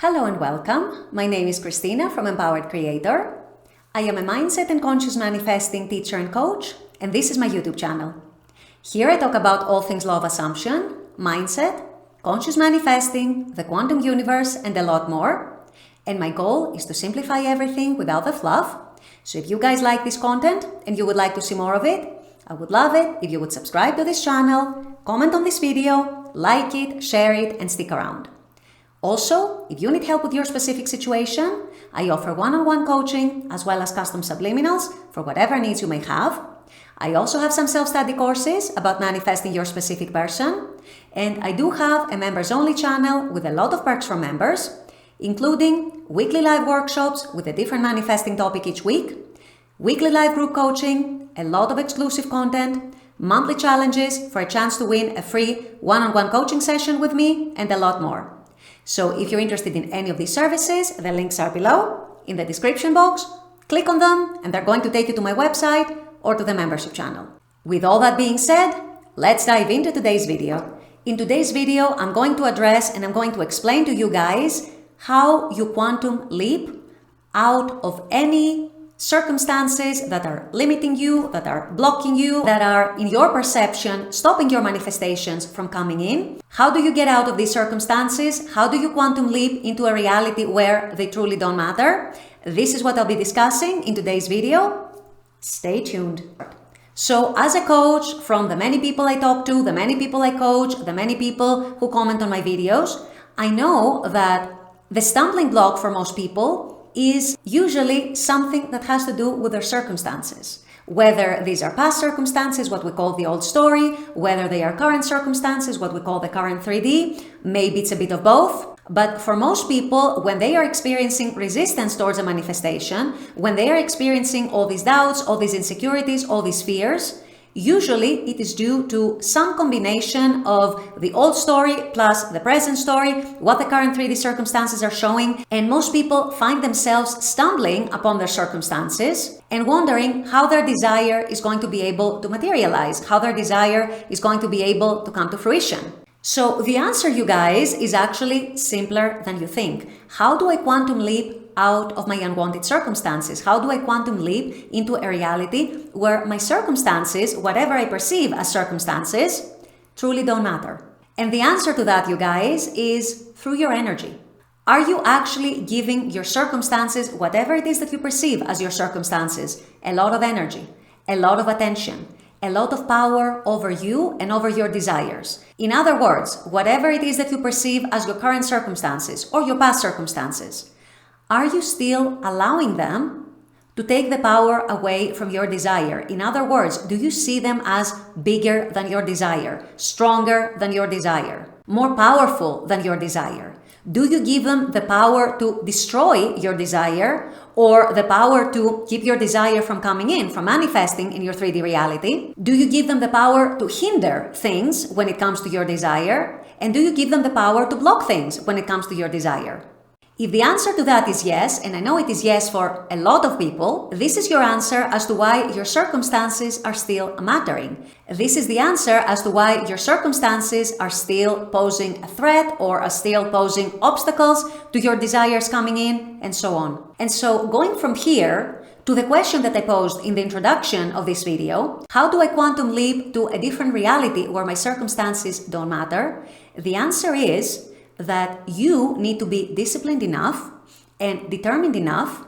Hello and welcome. My name is Christina from Empowered Creator. I am a mindset and conscious manifesting teacher and coach, and this is my YouTube channel. Here I talk about all things law of assumption, mindset, conscious manifesting, the quantum universe, and a lot more. And my goal is to simplify everything without the fluff. So if you guys like this content and you would like to see more of it, I would love it if you would subscribe to this channel, comment on this video, like it, share it, and stick around. Also, if you need help with your specific situation, I offer one-on-one coaching as well as custom subliminals for whatever needs you may have. I also have some self-study courses about manifesting your specific person. And I do have a members-only channel with a lot of perks for members, including weekly live workshops with a different manifesting topic each week, weekly live group coaching, a lot of exclusive content, monthly challenges for a chance to win a free one-on-one coaching session with me, and a lot more. So if you're interested in any of these services, the links are below in the description box. Click on them and they're going to take you to my website or to the membership channel. With all that being said, let's dive into today's video. In today's video, I'm going to address and I'm going to explain to you guys how you quantum leap out of any circumstances that are limiting you, that are blocking you, that are, in your perception, stopping your manifestations from coming in. How do you get out of these circumstances? How do you quantum leap into a reality where they truly don't matter? This is what I'll be discussing in today's video. Stay tuned. So as a coach, from the many people I talk to, the many people I coach, the many people who comment on my videos, I know that the stumbling block for most people is usually something that has to do with their circumstances. Whether these are past circumstances, what we call the old story, whether they are current circumstances, what we call the current 3D, maybe it's a bit of both. But for most people, when they are experiencing resistance towards a manifestation, when they are experiencing all these doubts, all these insecurities, all these fears, usually it is due to some combination of the old story plus the present story, what the current 3D circumstances are showing, and most people find themselves stumbling upon their circumstances and wondering how their desire is going to be able to materialize, how their desire is going to be able to come to fruition. So the answer, you guys, is actually simpler than you think. How do I quantum leap out of my unwanted circumstances? How do I quantum leap into a reality where my circumstances, whatever I perceive as circumstances, truly don't matter? And the answer to that, you guys, is through your energy. Are you actually giving your circumstances, whatever it is that you perceive as your circumstances, a lot of energy, a lot of attention, a lot of power over you and over your desires? In other words, whatever it is that you perceive as your current circumstances or your past circumstances, are you still allowing them to take the power away from your desire? In other words, do you see them as bigger than your desire, stronger than your desire, more powerful than your desire? Do you give them the power to destroy your desire or the power to keep your desire from coming in, from manifesting in your 3D reality? Do you give them the power to hinder things when it comes to your desire? And do you give them the power to block things when it comes to your desire? If the answer to that is yes, and I know it is yes for a lot of people, this is your answer as to why your circumstances are still mattering. This is the answer as to why your circumstances are still posing a threat or are still posing obstacles to your desires coming in, and so on. And so going from here to the question that I posed in the introduction of this video, how do I quantum leap to a different reality where my circumstances don't matter? The answer is that you need to be disciplined enough and determined enough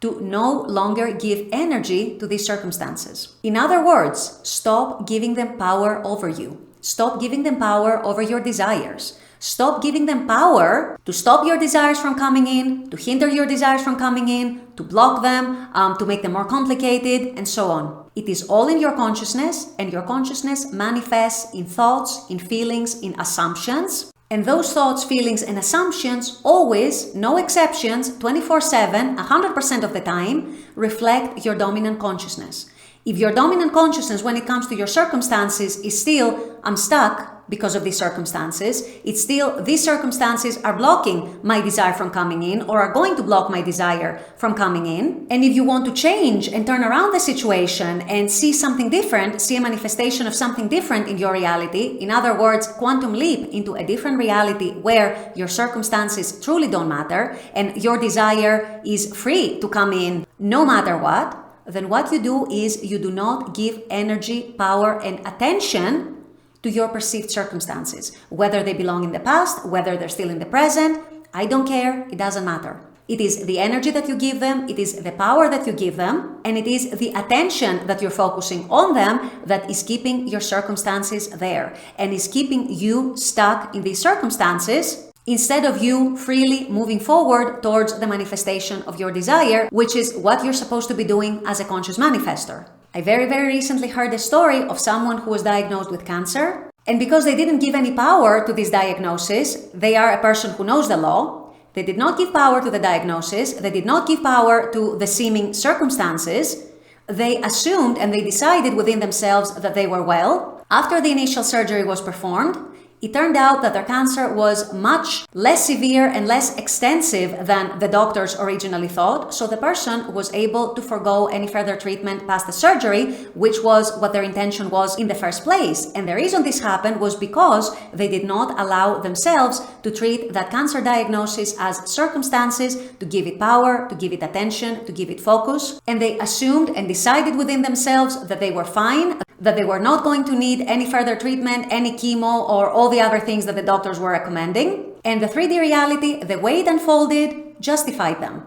to no longer give energy to these circumstances. In other words, stop giving them power over you. Stop giving them power over your desires. Stop giving them power to stop your desires from coming in, to hinder your desires from coming in, to block them, to make them more complicated, and so on. It is all in your consciousness, and your consciousness manifests in thoughts, in feelings, in assumptions. And those thoughts, feelings, and assumptions always, no exceptions, 24/7, 100% of the time, reflect your dominant consciousness. If your dominant consciousness when it comes to your circumstances is still, I'm stuck, because of these circumstances. It's still these circumstances are blocking my desire from coming in, or are going to block my desire from coming in. And if you want to change and turn around the situation and see something different, see a manifestation of something different in your reality, in other words, quantum leap into a different reality where your circumstances truly don't matter and your desire is free to come in no matter what, then what you do is you do not give energy, power, and attention to your perceived circumstances. Whether they belong in the past, whether they're still in the present, I don't care, it doesn't matter. It is the energy that you give them, it is the power that you give them, and it is the attention that you're focusing on them that is keeping your circumstances there and is keeping you stuck in these circumstances, instead of you freely moving forward towards the manifestation of your desire, which is what you're supposed to be doing as a conscious manifestor. I very recently heard a story of someone who was diagnosed with cancer, and because they didn't give any power to this diagnosis, they are a person who knows the law. They did not give power to the diagnosis, they did not give power to the seeming circumstances. They assumed and they decided within themselves that they were well. After the initial surgery was performed, it turned out that their cancer was much less severe and less extensive than the doctors originally thought, so the person was able to forgo any further treatment past the surgery, which was what their intention was in the first place. And the reason this happened was because they did not allow themselves to treat that cancer diagnosis as circumstances, to give it power, to give it attention, to give it focus. And they assumed and decided within themselves that they were fine, that they were not going to need any further treatment, any chemo, or all the other things that the doctors were recommending. And the 3D reality, the way it unfolded, justified them.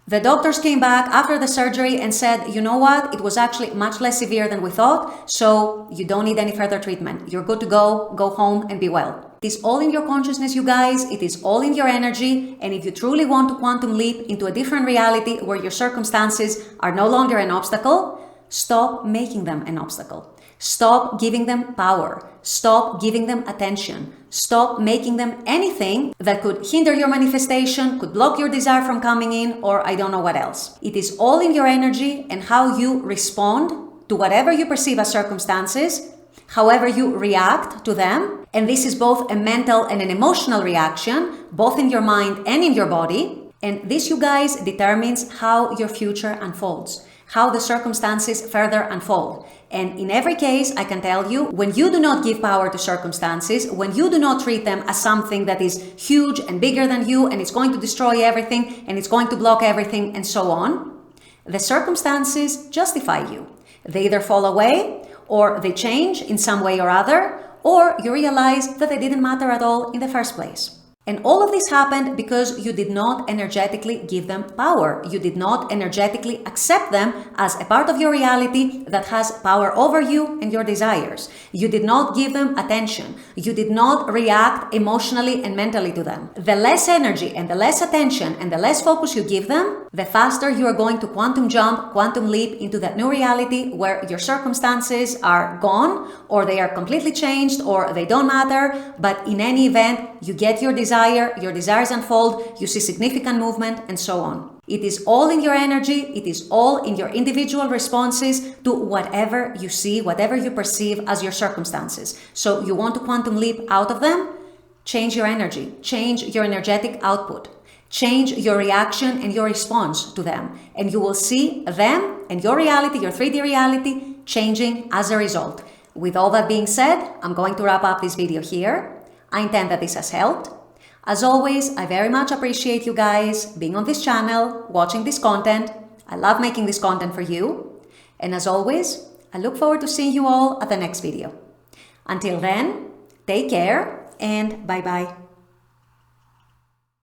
The doctors came back after the surgery and said, you know what, it was actually much less severe than we thought, so you don't need any further treatment. You're good to go home and be well. It is all in your consciousness, you guys. It is all in your energy. And if you truly want to quantum leap into a different reality where your circumstances are no longer an obstacle, stop making them an obstacle. Stop giving them power. Stop giving them attention. Stop making them anything that could hinder your manifestation, could block your desire from coming in, or I don't know what else. It is all in your energy and how you respond to whatever you perceive as circumstances, however you react to them. And this is both a mental and an emotional reaction, both in your mind and in your body. And this, you guys, determines how your future unfolds, how the circumstances further unfold. And in every case, I can tell you, when you do not give power to circumstances, when you do not treat them as something that is huge and bigger than you, and it's going to destroy everything, and it's going to block everything, and so on, the circumstances justify you. They either fall away, or they change in some way or other, or you realize that they didn't matter at all in the first place. And all of this happened because you did not energetically give them power. You did not energetically accept them as a part of your reality that has power over you and your desires. You did not give them attention. You did not react emotionally and mentally to them. The less energy and the less attention and the less focus you give them, the faster you are going to quantum jump, quantum leap into that new reality where your circumstances are gone, or they are completely changed, or they don't matter. But in any event, you get your desires unfold, you see significant movement, and so on. It is all in your energy, it is all in your individual responses to whatever you see, whatever you perceive as your circumstances. So you want to quantum leap out of them? Change your energy, change your energetic output, change your reaction and your response to them, and you will see them and your reality, your 3D reality, changing as a result. With all that being said, I'm going to wrap up this video here. I intend that this has helped. As always, I very much appreciate you guys being on this channel, watching this content. I love making this content for you. And as always, I look forward to seeing you all at the next video. Until then, take care and bye-bye.